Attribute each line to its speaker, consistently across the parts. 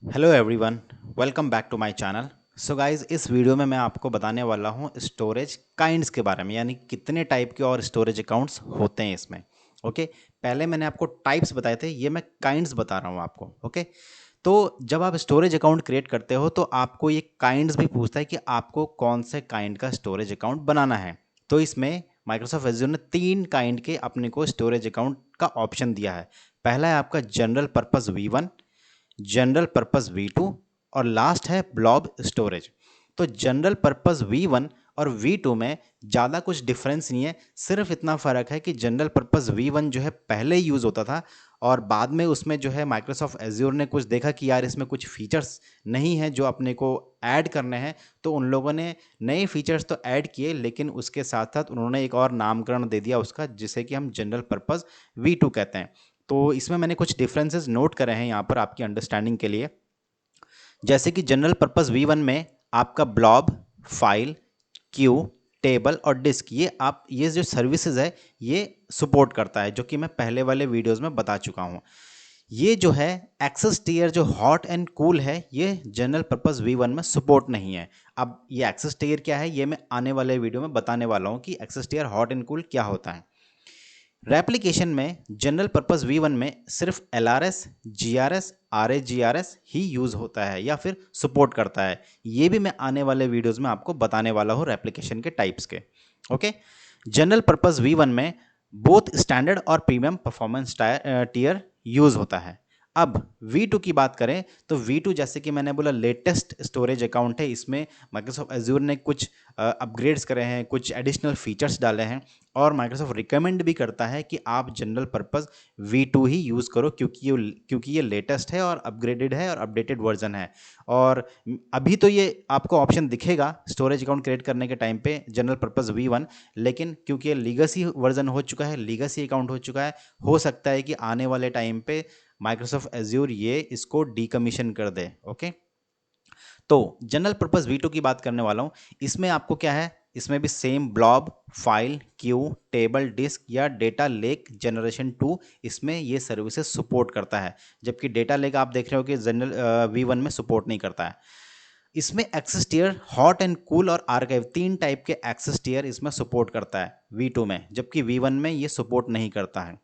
Speaker 1: Hello everyone, welcome back to my channel. So guys, इस video में मैं आपको बताने वाला हूँ स्टोरेज काइंड्स के बारे में, यानी कितने टाइप के और स्टोरेज अकाउंट्स होते हैं इसमें। ओके, पहले मैंने आपको टाइप्स बताए थे, ये मैं काइंड्स बता रहा हूँ आपको। ओके, तो जब आप स्टोरेज अकाउंट क्रिएट करते हो तो आपको ये काइंड्स भी पूछता है कि आपको कौन से काइंड का स्टोरेज अकाउंट बनाना है। तो इसमें माइक्रोसॉफ्ट एज्योर ने 3 काइंड के अपने को स्टोरेज अकाउंट का ऑप्शन दिया है। पहला है आपका general purpose V1, general purpose V2 और लास्ट है ब्लॉब स्टोरेज। तो जनरल पर्पस V1 और V2 में ज़्यादा कुछ डिफरेंस नहीं है, सिर्फ इतना फ़र्क है कि जनरल पर्पस V1 जो है पहले यूज़ होता था और बाद में उसमें जो है माइक्रोसॉफ्ट एज्योर ने कुछ देखा कि यार इसमें कुछ फीचर्स नहीं हैं जो अपने को ऐड करने हैं, तो उन लोगों ने नए फीचर्स तो ऐड किए, लेकिन उसके साथ साथ उन्होंने एक और नामकरण दे दिया उसका, जिसे कि हम जनरल पर्पस V2 कहते हैं। तो इसमें मैंने कुछ डिफरेंसेस नोट करे हैं यहाँ पर आपकी अंडरस्टैंडिंग के लिए। जैसे कि जनरल पर्पस V1 में आपका ब्लॉब, फाइल, क्यू, टेबल और डिस्क, ये जो सर्विसेज है ये सपोर्ट करता है, जो कि मैं पहले वाले वीडियोस में बता चुका हूँ। ये जो है एक्सेस टियर जो हॉट एंड कूल है, ये जनरल पर्पस V1 में सपोर्ट नहीं है। अब ये एक्सेस टियर क्या है, ये मैं आने वाले वीडियो में बताने वाला हूँ कि access tier hot and cool क्या होता है। रेप्लिकेशन में जनरल पर्पस V1 में सिर्फ LRS, GRS, RAGRS ही यूज़ होता है या फिर सपोर्ट करता है। ये भी मैं आने वाले वीडियोस में आपको बताने वाला हूँ रेप्लिकेशन के टाइप्स के। ओके, जनरल पर्पस V1 में बोथ स्टैंडर्ड और प्रीमियम परफॉर्मेंस टीयर यूज़ होता है। अब V2 की बात करें तो V2, जैसे कि मैंने बोला, लेटेस्ट स्टोरेज अकाउंट है। इसमें माइक्रोसॉफ्ट एज्योर ने कुछ अपग्रेड्स करे हैं, कुछ एडिशनल फीचर्स डाले हैं और माइक्रोसॉफ्ट रिकमेंड भी करता है कि आप जनरल पर्पस V2 ही यूज़ करो, क्योंकि ये लेटेस्ट है और अपग्रेडेड है और अपडेटेड वर्जन है। और अभी तो ये आपको ऑप्शन दिखेगा स्टोरेज अकाउंट क्रिएट करने के टाइम पे जनरल पर्पस V1, लेकिन क्योंकि ये लीगसी वर्जन हो चुका है, लीगसी अकाउंट हो चुका है, हो सकता है कि आने वाले टाइम पे माइक्रोसॉफ्ट एज्योर ये इसको डीकमीशन कर दे। ओके, तो जनरल पर्पस V2 की बात करने वाला हूँ। इसमें आपको क्या है, इसमें भी same blob, file, queue, table, disk या डेटा लेक जनरेशन 2 इसमें ये सर्विसेज सपोर्ट करता है, जबकि डेटा लेक आप देख रहे हो कि जनरल V1 में सपोर्ट नहीं करता है। इसमें access tier hot and cool और आर्काइव, 3 टाइप के एक्सेस टियर इसमें सपोर्ट करता है V2 में, जबकि V1 में ये सपोर्ट नहीं करता है।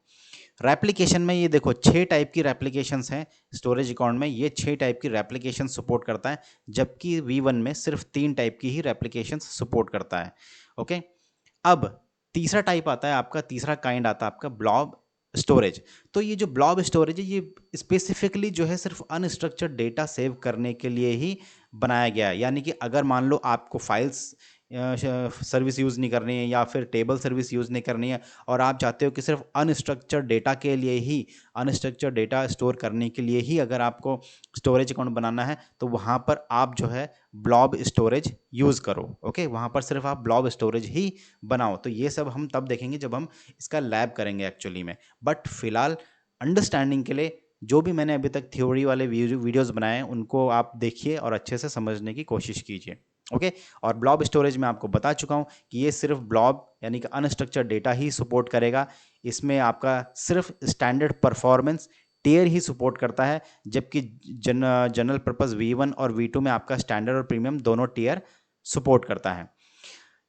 Speaker 1: रेप्लिकेशन में ये देखो 6 टाइप की रेप्लिकेशंस हैं स्टोरेज अकाउंट में, ये 6 टाइप की रेप्लिकेशन सपोर्ट करता है, जबकि V1 में सिर्फ 3 टाइप की ही रेप्लिकेशन सपोर्ट करता है। ओके, अब तीसरा टाइप आता है आपका, तीसरा काइंड आता है आपका ब्लॉब स्टोरेज। तो ये जो ब्लॉब स्टोरेज है, ये स्पेसिफिकली जो है सिर्फ अनस्ट्रक्चर्ड डेटा सेव करने के लिए ही बनाया गया है। यानी कि अगर मान लो आपको फाइल्स सर्विस यूज़ नहीं करनी है या फिर टेबल सर्विस यूज़ नहीं करनी है और आप चाहते हो कि सिर्फ अनस्ट्रक्चर्ड डेटा के लिए ही, अनस्ट्रक्चर्ड डेटा स्टोर करने के लिए ही अगर आपको स्टोरेज अकाउंट बनाना है, तो वहाँ पर आप जो है ब्लॉब स्टोरेज यूज़ करो। ओके, वहाँ पर सिर्फ आप ब्लॉब स्टोरेज ही बनाओ। तो ये सब हम तब देखेंगे जब हम इसका लैब करेंगे एक्चुअली में। बट फिलहाल अंडरस्टैंडिंग के लिए जो भी मैंने अभी तक थ्योरी वाले वीडियोस बनाए हैं उनको आप देखिए और अच्छे से समझने की कोशिश कीजिए। ओके, और ब्लॉब स्टोरेज में आपको बता चुका हूँ कि ये सिर्फ ब्लॉब यानी कि अनस्ट्रक्चर्ड डेटा ही सपोर्ट करेगा। इसमें आपका सिर्फ स्टैंडर्ड परफॉर्मेंस टियर ही सपोर्ट करता है, जबकि जनरल पर्पस V1 और V2 में आपका स्टैंडर्ड और प्रीमियम दोनों टियर सपोर्ट करता है।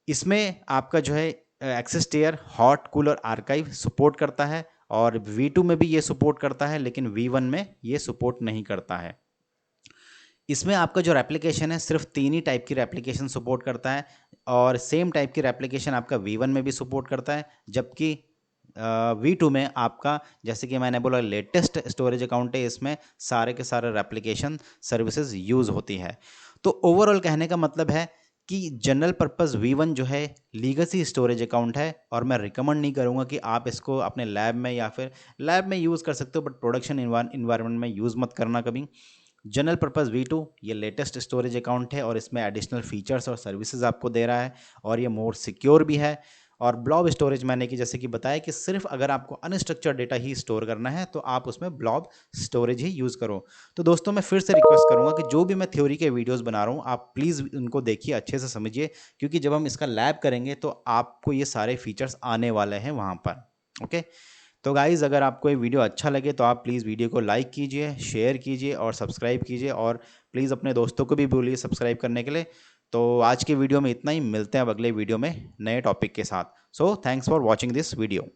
Speaker 1: इसमें आपका जो है एक्सेस टियर हॉट, कूल और आर्काइव सपोर्ट करता है और V2 में भी ये सपोर्ट करता है, लेकिन V1 में ये सपोर्ट नहीं करता है। इसमें आपका जो रेप्लिकेशन है सिर्फ 3 ही टाइप की रेप्लिकेशन सपोर्ट करता है और सेम टाइप की रेप्लिकेशन आपका V1 में भी सपोर्ट करता है, जबकि V2 में आपका, जैसे कि मैंने बोला, लेटेस्ट स्टोरेज अकाउंट है, इसमें सारे के सारे रेप्लिकेशन सर्विसेज यूज़ होती है। तो ओवरऑल कहने का मतलब है कि जनरल पर्पस V1 जो है लीगसी स्टोरेज अकाउंट है और मैं रिकमेंड नहीं करूँगा कि आप इसको अपने लैब में, या फिर लैब में यूज़ कर सकते हो बट प्रोडक्शन इन्वायरमेंट में यूज़ मत करना कभी। जनरल पर्पस V2 ये लेटेस्ट स्टोरेज अकाउंट है और इसमें एडिशनल फीचर्स और सर्विसेज आपको दे रहा है और ये मोर सिक्योर भी है। और ब्लॉब स्टोरेज मैंने कि जैसे कि बताया कि सिर्फ अगर आपको अनस्ट्रक्चर्ड डेटा ही स्टोर करना है तो आप उसमें ब्लॉब स्टोरेज ही यूज़ करो। तो दोस्तों, मैं फिर से रिक्वेस्ट करूंगा कि जो भी मैं थ्योरी के वीडियोस बना रहा हूँ आप प्लीज़ उनको देखिए, अच्छे से समझिए, क्योंकि जब हम इसका लैब करेंगे तो आपको ये सारे फीचर्स आने वाले हैं वहाँ पर। ओके, तो गाइज़ अगर आपको ये वीडियो अच्छा लगे तो आप प्लीज़ वीडियो को लाइक कीजिए, शेयर कीजिए और सब्सक्राइब कीजिए, और प्लीज़ अपने दोस्तों को भी बोलिए सब्सक्राइब करने के लिए। तो आज के वीडियो में इतना ही, मिलते हैं अब अगले वीडियो में नए टॉपिक के साथ। So thanks for watching this video.